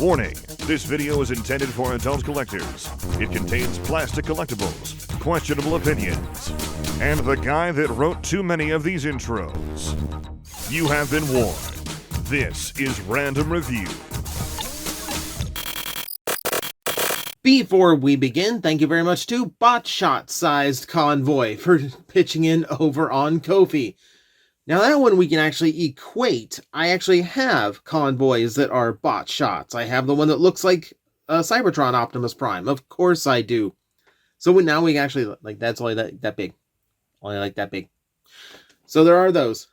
Warning, this video is intended for adult collectors. It contains plastic collectibles, questionable opinions, and the guy that wrote too many of these intros. You have been warned. This is Random Review. Before we begin, thank you very much to Botshot-Sized Convoy for pitching in over on Ko-fi. Now that one we can actually equate. I actually have convoys that are bot shots. I have the one that looks like Cybertron Optimus Prime. Of course I do. So now we can actually, like, that's only that big. Only like that big. So there are those.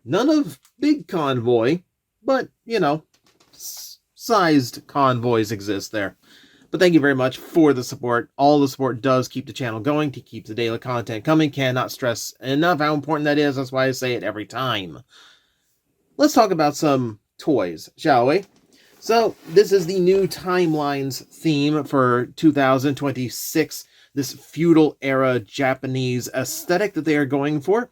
None of big convoy, but, you know, sized convoys exist there. But thank you very much for the support. All the support does keep the channel going, to keep the daily content coming. Cannot stress enough how important that is. That's why I say it every time. Let's talk about some toys, shall we? So, this is the new Timelines theme for 2026. This feudal era Japanese aesthetic that they are going for.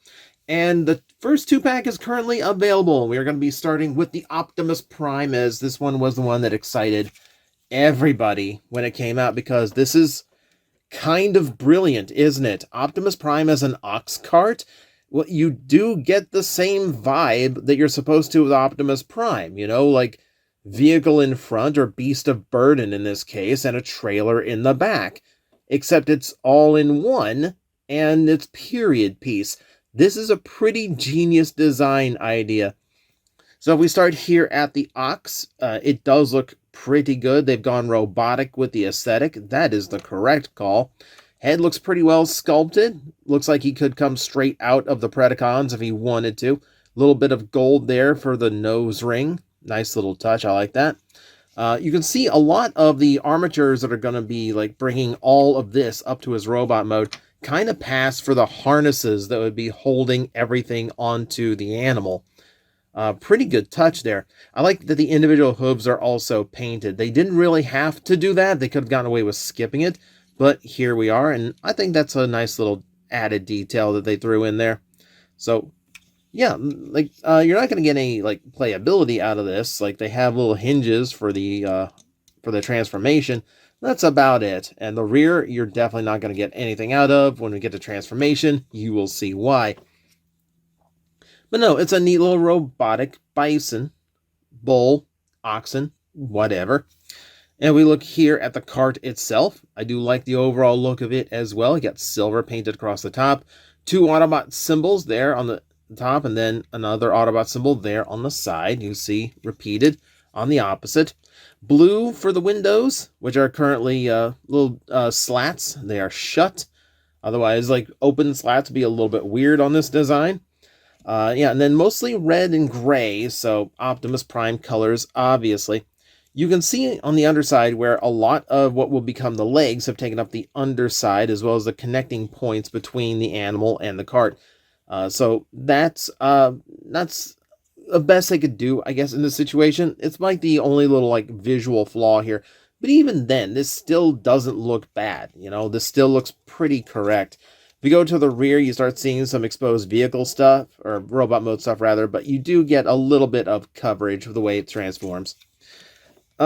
And the first 2-pack is currently available. We are going to be starting with the Optimus Prime, as this one was the one that excited everybody when it came out, because this is kind of brilliant, isn't it? Optimus Prime as an ox cart. Well, you do get the same vibe that you're supposed to with Optimus Prime, you know, like vehicle in front, or beast of burden in this case, and a trailer in the back, except it's all in one and it's period piece. This is a pretty genius design idea. So if we start here at the ox, it does look pretty good. They've gone robotic with the aesthetic. That is the correct call. Head looks pretty well sculpted. Looks like he could come straight out of the Predacons if he wanted to. A little bit of gold there for the nose ring. Nice little touch. I like that. You can see a lot of the armatures that are going to be like bringing all of this up to his robot mode kind of pass for the harnesses that would be holding everything onto the animal. Pretty good touch there. I like that the individual hooves are also painted. They didn't really have to do that. They could have gotten away with skipping it, but here we are, and I think that's a nice little added detail that they threw in there. So, yeah, like, you're not going to get any, like, playability out of this. Like, they have little hinges for the transformation. That's about it. And the rear, you're definitely not going to get anything out of. When we get to transformation, you will see why. But no, it's a neat little robotic bison, bull, oxen, whatever. And we look here at the cart itself. I do like the overall look of it as well. You got silver painted across the top. 2 Autobot symbols there on the top, and then another Autobot symbol there on the side. You see repeated on the opposite. Blue for the windows, which are currently little slats. They are shut. Otherwise, like, open slats would be a little bit weird on this design. Yeah, and then mostly red and gray, so Optimus Prime colors, obviously. You can see on the underside where a lot of what will become the legs have taken up the underside, as well as the connecting points between the animal and the cart. So that's the best they could do, I guess, in this situation. It's like the only little, like, visual flaw here. But even then, this still doesn't look bad, you know? This still looks pretty correct. If you go to the rear, you start seeing some exposed vehicle stuff, or robot mode stuff rather, but you do get a little bit of coverage of the way it transforms.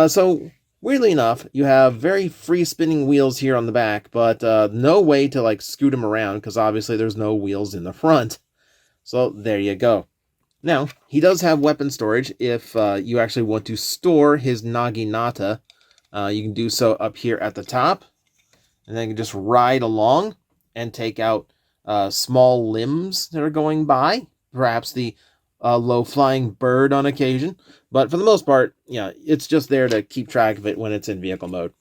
So, weirdly enough, you have very free spinning wheels here on the back, but no way to, like, scoot him around, because obviously there's no wheels in the front. So there you go. Now, he does have weapon storage if you actually want to store his Naginata. You can do so up here at the top, and then you can just ride along and take out small limbs that are going by, perhaps the low-flying bird on occasion. But for the most part, yeah, it's just there to keep track of it when it's in vehicle mode.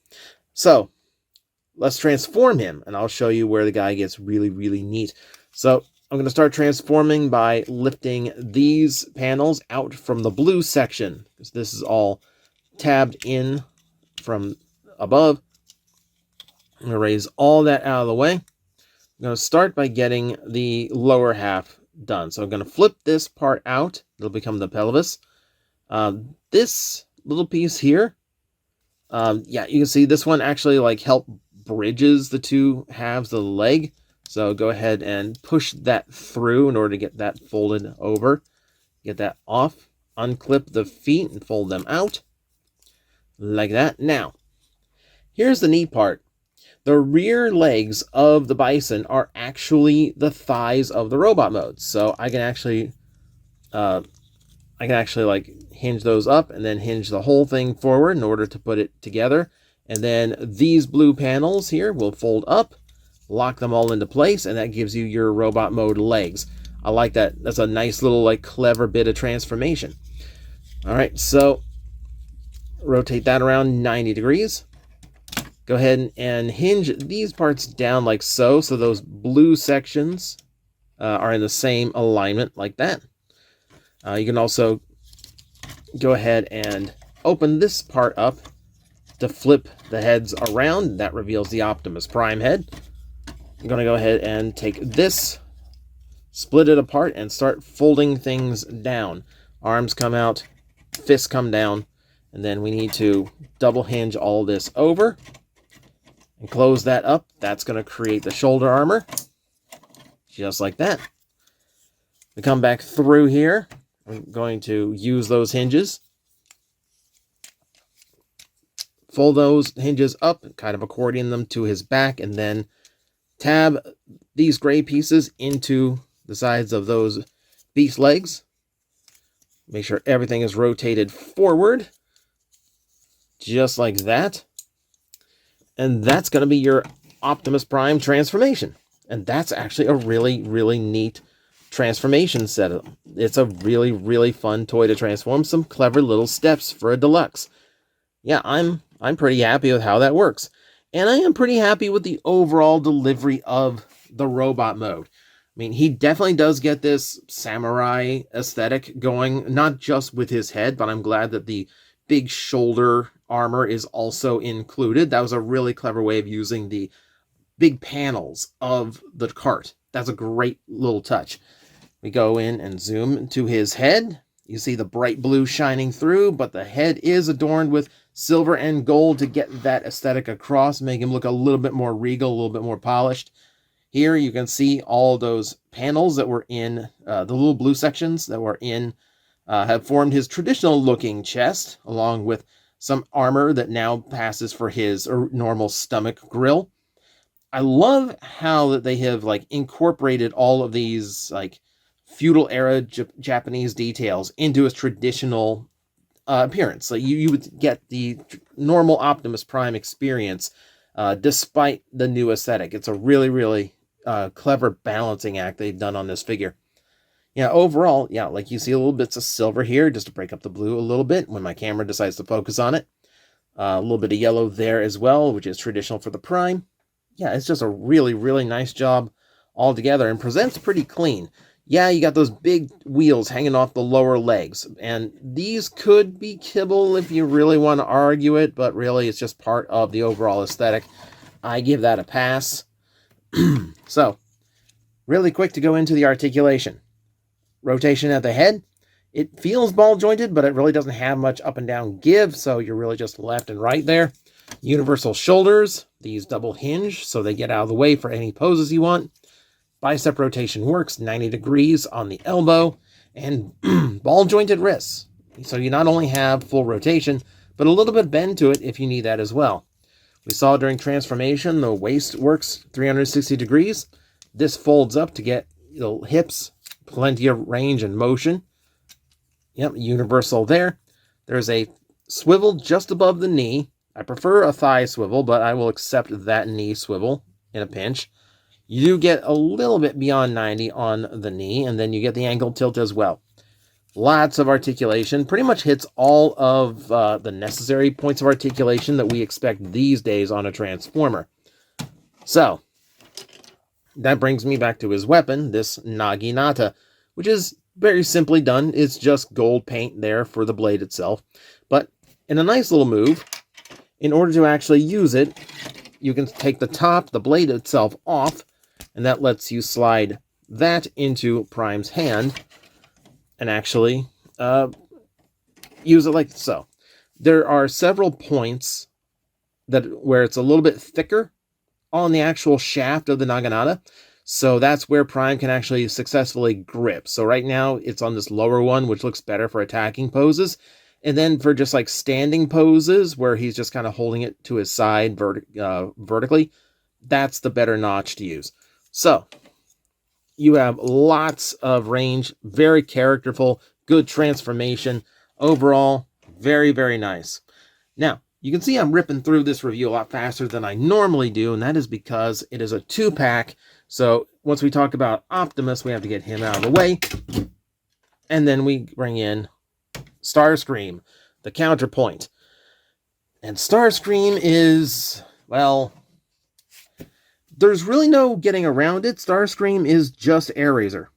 So, let's transform him, and I'll show you where the guy gets really, really neat. So, I'm going to start transforming by lifting these panels out from the blue section, because this is all tabbed in from above. I'm going to raise all that out of the way. I'm going to start by getting the lower half done. So I'm going to flip this part out. It'll become the pelvis. This little piece here, yeah, you can see this one actually, like, bridges the two halves of the leg. So go ahead and push that through in order to get that folded over. Get that off. Unclip the feet and fold them out. like that. Now, here's the neat part. The rear legs of the bison are actually the thighs of the robot mode. So I can actually like hinge those up and then hinge the whole thing forward in order to put it together. And then these blue panels here will fold up, lock them all into place, and that gives you your robot mode legs. I like that. That's a nice little like clever bit of transformation. All right, so rotate that around 90 degrees. Go ahead and hinge these parts down like so, so those blue sections are in the same alignment like that. You can also go ahead and open this part up to flip the heads around. That reveals the Optimus Prime head. I'm going to go ahead and take this, split it apart, and start folding things down. Arms come out, fists come down, and then we need to double hinge all this over and close that up. That's going to create the shoulder armor, just like that. We come back through here. I'm going to use those hinges. Fold those hinges up, kind of accordion them to his back, and then tab these gray pieces into the sides of those beast legs. Make sure everything is rotated forward, just like that. And that's going to be your Optimus Prime transformation. And that's actually a really, really neat transformation setup. It's a really, really fun toy to transform. Some clever little steps for a deluxe. Yeah, I'm pretty happy with how that works. And I am pretty happy with the overall delivery of the robot mode. I mean, he definitely does get this samurai aesthetic going, not just with his head, but I'm glad that the big shoulder armor is also included. That was a really clever way of using the big panels of the cart. That's a great little touch. We go in and zoom to his head. You see the bright blue shining through, but the head is adorned with silver and gold to get that aesthetic across, make him look a little bit more regal, a little bit more polished. Here you can see all those panels that were in the little blue sections that were in, have formed his traditional looking chest, along with some armor that now passes for his normal stomach grill. I love how that they have like incorporated all of these like feudal era Japanese details into his traditional appearance. So you would get the normal Optimus Prime experience despite the new aesthetic. It's a really, really clever balancing act they've done on this figure. Yeah, overall, yeah, like you see a little bits of silver here just to break up the blue a little bit when my camera decides to focus on it. A little bit of yellow there as well, which is traditional for the Prime. Yeah, it's just a really, really nice job all together and presents pretty clean. Yeah, you got those big wheels hanging off the lower legs, and these could be kibble if you really want to argue it, but really it's just part of the overall aesthetic. I give that a pass. So, really quick to go into the articulation. Rotation at the head. It feels ball jointed, but it really doesn't have much up and down give, so you're really just left and right there. Universal shoulders. These double hinge, so they get out of the way for any poses you want. Bicep rotation works, 90 degrees on the elbow, and ball jointed wrists. So you not only have full rotation, but a little bit of bend to it if you need that as well. We saw during transformation, the waist works 360 degrees. This folds up to get the hips, plenty of range and motion. Yep, universal there. There's a swivel just above the knee. I prefer a thigh swivel, but I will accept that knee swivel in a pinch. You do get a little bit beyond 90 on the knee, and then you get the ankle tilt as well. Lots of articulation. Pretty much hits all of the necessary points of articulation that we expect these days on a Transformer. So, that brings me back to his weapon, this Naginata, which is very simply done. It's just gold paint there for the blade itself. But in a nice little move, in order to actually use it, you can take the top, the blade itself, off, and that lets you slide that into Prime's hand and actually use it like so. There are several points where it's a little bit thicker on the actual shaft of the Naginata, so that's where Prime can actually successfully grip. So right now it's on this lower one, which looks better for attacking poses, And then for just like standing poses where he's just kind of holding it to his side vertically, that's the better notch to use. So you have lots of range, very characterful, good transformation. Overall, very, very nice. Now, you can see I'm ripping through this review a lot faster than I normally do, and that is because it is a 2-pack. So once we talk about Optimus, we have to get him out of the way. And then we bring in Starscream, the counterpoint. And Starscream is, well, there's really no getting around it. Starscream is just Airazor.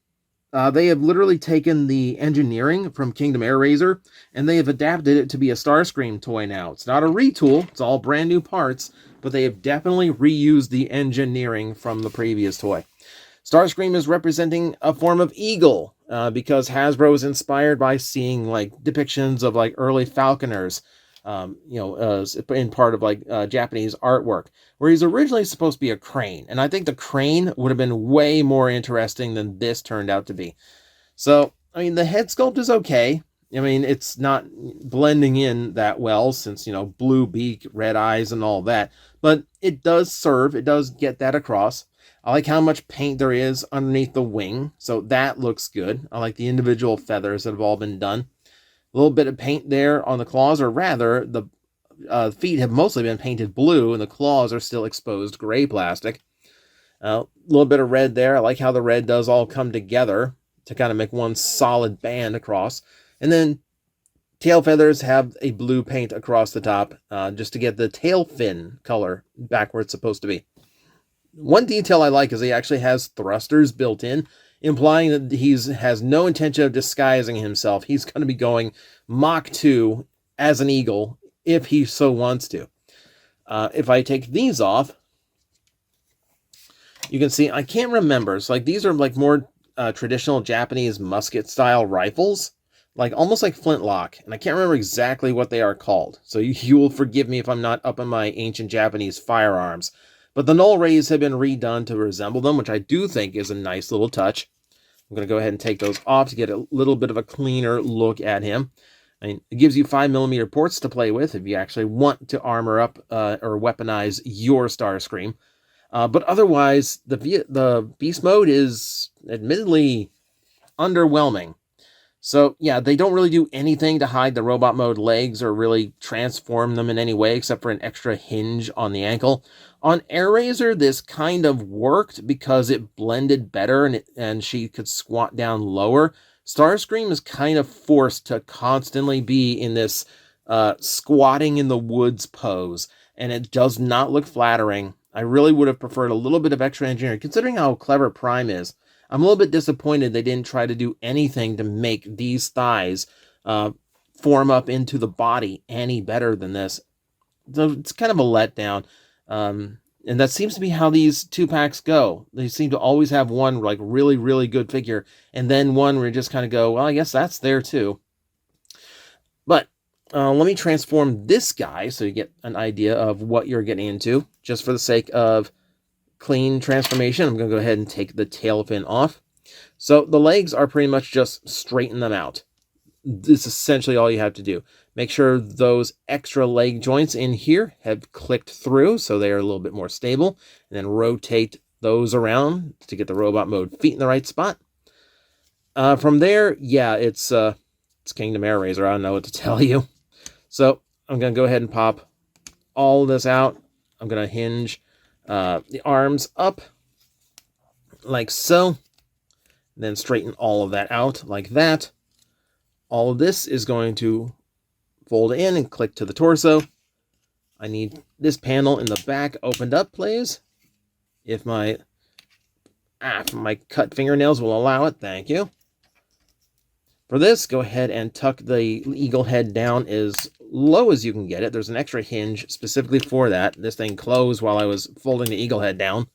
They have literally taken the engineering from Kingdom Airazor, and they have adapted it to be a Starscream toy now. It's not a retool, it's all brand new parts, but they have definitely reused the engineering from the previous toy. Starscream is representing a form of eagle, because Hasbro is inspired by seeing like depictions of like early falconers, in part of like Japanese artwork, where he's originally supposed to be a crane. And I think the crane would have been way more interesting than this turned out to be. So, I mean, the head sculpt is okay. I mean, it's not blending in that well since, blue beak, red eyes, and all that. But it does serve. It does get that across. I like how much paint there is underneath the wing. So that looks good. I like the individual feathers that have all been done. A little bit of paint there on the claws, or rather, the feet have mostly been painted blue, and the claws are still exposed gray plastic. A little bit of red there. I like how the red does all come together to kind of make one solid band across. And then tail feathers have a blue paint across the top, just to get the tail fin color back where it's supposed to be. One detail I like is he actually has thrusters built in, implying that he has no intention of disguising himself. He's going to be going Mach 2 as an eagle if he so wants to. If I take these off, you can see, I can't remember. It's like these are like more traditional Japanese musket style rifles, like almost like flintlock. And I can't remember exactly what they are called. So you will forgive me if I'm not up on my ancient Japanese firearms. But the null rays have been redone to resemble them, which I do think is a nice little touch. I'm going to go ahead and take those off to get a little bit of a cleaner look at him. I mean, it gives you 5mm ports to play with if you actually want to armor up or weaponize your Starscream. But otherwise, the beast mode is admittedly underwhelming. So yeah, they don't really do anything to hide the robot mode legs or really transform them in any way except for an extra hinge on the ankle. On Airazor, this kind of worked because it blended better and she could squat down lower. Starscream is kind of forced to constantly be in this squatting in the woods pose, and it does not look flattering. I really would have preferred a little bit of extra engineering, considering how clever Prime is. I'm a little bit disappointed they didn't try to do anything to make these thighs form up into the body any better than this. So it's kind of a letdown. And that seems to be how these 2-packs go. They seem to always have one like really, really good figure, and then one where you just kind of go, well, I guess that's there too. But let me transform this guy so you get an idea of what you're getting into, just for the sake of clean transformation. I'm going to go ahead and take the tail fin off. So the legs are pretty much just straighten them out. This is essentially all you have to do. Make sure those extra leg joints in here have clicked through so they are a little bit more stable, and then rotate those around to get the robot mode feet in the right spot. From there, yeah, it's Kingdom Airazor. I don't know what to tell you. So I'm going to go ahead and pop all of this out. I'm going to hinge the arms up like so, then straighten all of that out like that. All of this is going to fold in and click to the torso. I need this panel in the back opened up, please. If my cut fingernails will allow it, thank you. For this, go ahead and tuck the eagle head down as low as you can get it. There's an extra hinge specifically for that. This thing closed while I was folding the eagle head down.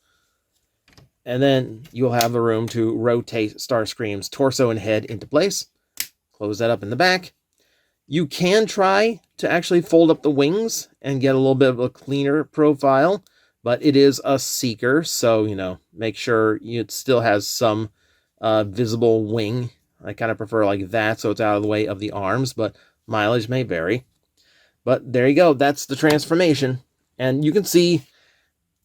And then you'll have the room to rotate Starscream's torso and head into place. Close that up in the back. You can try to actually fold up the wings and get a little bit of a cleaner profile, but it is a Seeker, so, make sure it still has some visible wing. I kind of prefer like that, so it's out of the way of the arms, but Mileage may vary. But there you go. That's the transformation. And you can see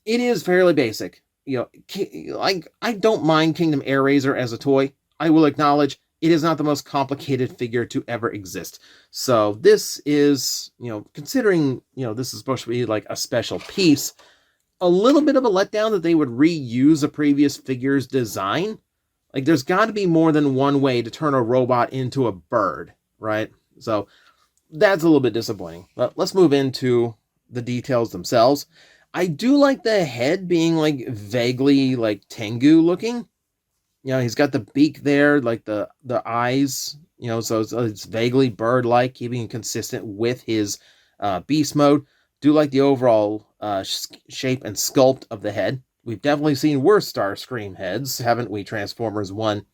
it is fairly basic. You know, I don't mind Kingdom Air Razor as a toy. I will acknowledge it is not the most complicated figure to ever exist. So this is, considering, this is supposed to be like a special piece, a little bit of a letdown that they would reuse a previous figure's design. Like, there's got to be more than one way to turn a robot into a bird, right? So that's a little bit disappointing. But let's move into the details themselves. I do like the head being like vaguely like Tengu looking. He's got the beak there, like the eyes, so it's vaguely bird-like, keeping it consistent with his beast mode. Do like the overall shape and sculpt of the head. We've definitely seen worse Starscream heads, haven't we, Transformers 1?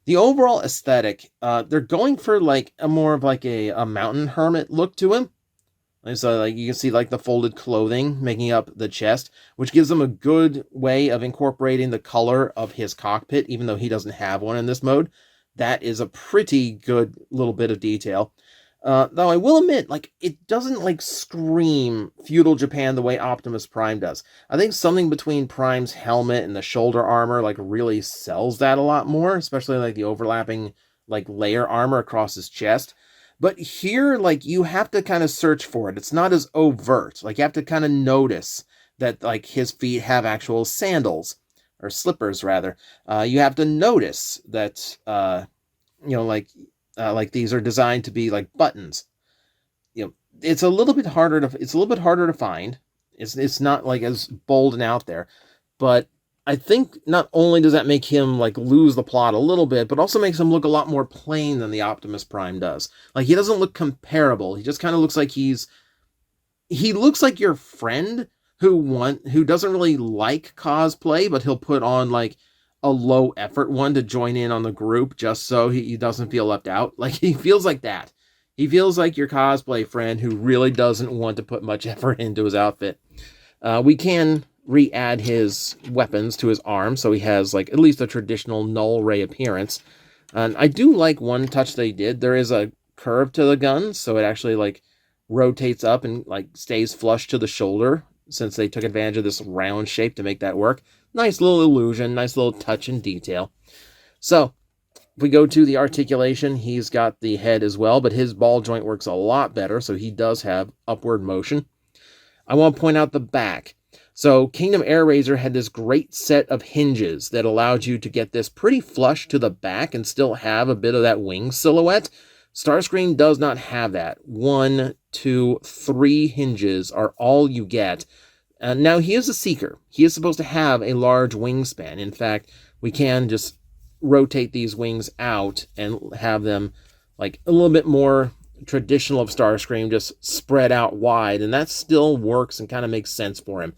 The overall aesthetic, they're going for like a more of like a mountain hermit look to him. So like you can see like the folded clothing making up the chest, which gives him a good way of incorporating the color of his cockpit, even though he doesn't have one in this mode. That is a pretty good little bit of detail. Though I will admit, like, it doesn't like scream feudal Japan the way Optimus Prime does. I think something between Prime's helmet and the shoulder armor like really sells that a lot more, especially like the overlapping like layer armor across his chest. But here, like, you have to kind of search for it. It's not as overt. Like, you have to kind of notice that, like, his feet have actual sandals, or slippers, rather. You have to notice that, like these are designed to be, like, buttons. It's a little bit harder to find. It's not, like, as bold and out there. But I think not only does that make him like lose the plot a little bit, but also makes him look a lot more plain than the Optimus Prime does. Like, he doesn't look comparable. He just kind of looks like he looks like your friend who doesn't really like cosplay, but he'll put on like a low effort one to join in on the group just so he doesn't feel left out. Like, he feels like that. He feels like your cosplay friend who really doesn't want to put much effort into his outfit. We can re-add his weapons to his arm, so he has like at least a traditional null ray appearance. And I do like one touch they did. There is a curve to the gun, so it actually like rotates up and like stays flush to the shoulder, since they took advantage of this round shape to make that work. Nice little illusion, nice little touch and detail. So if we go to the articulation, he's got the head as well, but his ball joint works a lot better, so he does have upward motion. I want to point out the back. So Kingdom Air Razor had this great set of hinges that allowed you to get this pretty flush to the back and still have a bit of that wing silhouette. Starscream does not have that. 1, 2, 3 hinges are all you get. Now, he is a seeker. He is supposed to have a large wingspan. In fact, we can just rotate these wings out and have them like a little bit more traditional of Starscream, just spread out wide, and that still works and kind of makes sense for him.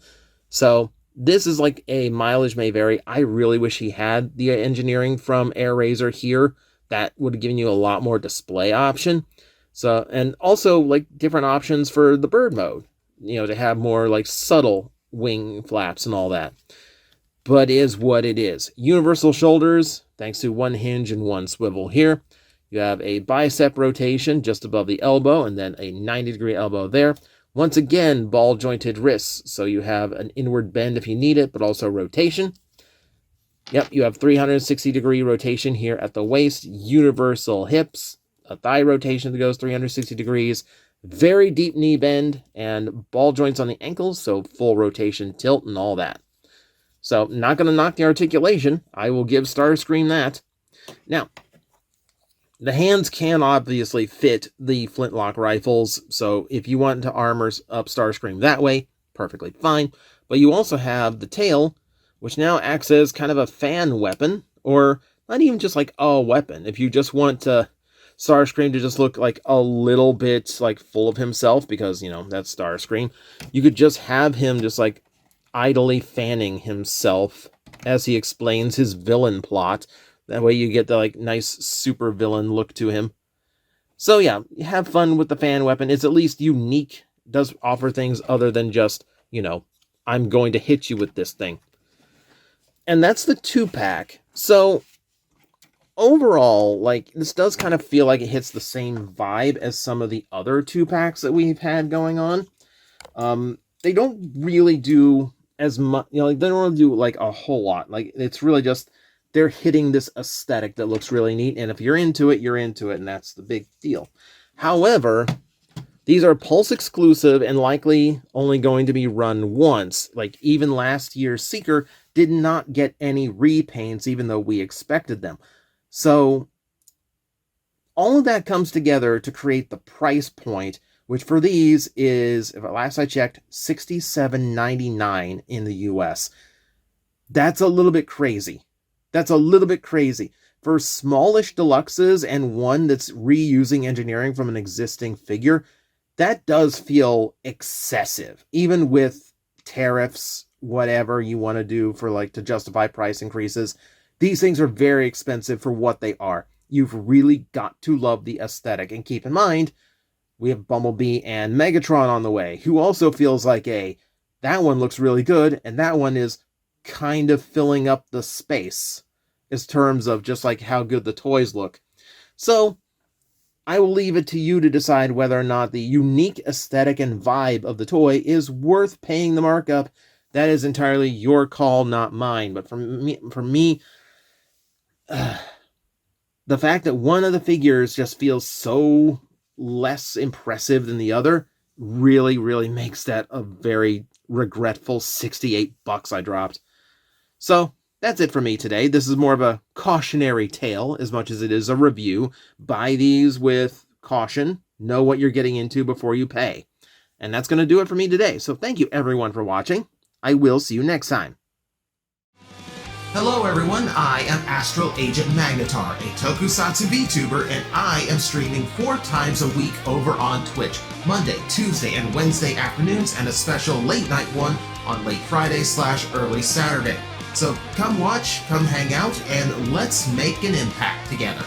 So this is like a mileage may vary. I really wish he had the engineering from Air Razor here. That would have given you a lot more display option. So, and also like different options for the bird mode, to have more like subtle wing flaps and all that. But is what it is. Universal shoulders, thanks to one hinge and one swivel here. You have a bicep rotation just above the elbow, and then a 90-degree elbow there. Once again, ball-jointed wrists, so you have an inward bend if you need it, but also rotation. Yep, you have 360-degree rotation here at the waist, universal hips, a thigh rotation that goes 360 degrees, very deep knee bend, and ball joints on the ankles, so full rotation, tilt, and all that. So, not going to knock the articulation. I will give Starscream that. Now, the hands can obviously fit the flintlock rifles, so if you want to armor up Starscream that way, perfectly fine. But you also have the tail, which now acts as kind of a fan weapon, or not even just like a weapon. If you just want Starscream to just look like a little bit like full of himself, because, that's Starscream, you could just have him just like idly fanning himself as he explains his villain plot. That way you get the like nice super villain look to him. So yeah, have fun with the fan weapon. It's at least unique. It does offer things other than just, I'm going to hit you with this thing. And that's the 2-pack. So overall, like, this does kind of feel like it hits the same vibe as some of the other 2-packs that we've had going on. They don't really do as much, you know, like, they don't really do, like, a whole lot. Like, it's really just, they're hitting this aesthetic that looks really neat, and if you're into it, you're into it, and that's the big deal. However, these are Pulse exclusive and likely only going to be run once. Like, even last year's Seeker did not get any repaints, even though we expected them. So, all of that comes together to create the price point, which for these is, if last I checked, $67.99 in the US. That's a little bit crazy. That's a little bit crazy. For smallish deluxes and one that's reusing engineering from an existing figure, that does feel excessive, even with tariffs, whatever you want to do for, like, to justify price increases. These things are very expensive for what they are. You've really got to love the aesthetic. And keep in mind, we have Bumblebee and Megatron on the way, who also feels like that one looks really good, and that one is kind of filling up the space in terms of just like how good the toys look. So, I will leave it to you to decide whether or not the unique aesthetic and vibe of the toy is worth paying the markup. That is entirely your call, not mine. But for me, the fact that one of the figures just feels so less impressive than the other really, really makes that a very regretful $68 I dropped. So, that's it for me today. This is more of a cautionary tale as much as it is a review. Buy these with caution. Know what you're getting into before you pay. And that's going to do it for me today. So thank you everyone for watching. I will see you next time. Hello everyone, I am Astral Agent Magnetar, a Tokusatsu VTuber, and I am streaming 4 times a week over on Twitch, Monday, Tuesday, and Wednesday afternoons, and a special late night one on late Friday/early Saturday. So come watch, come hang out, and let's make an impact together.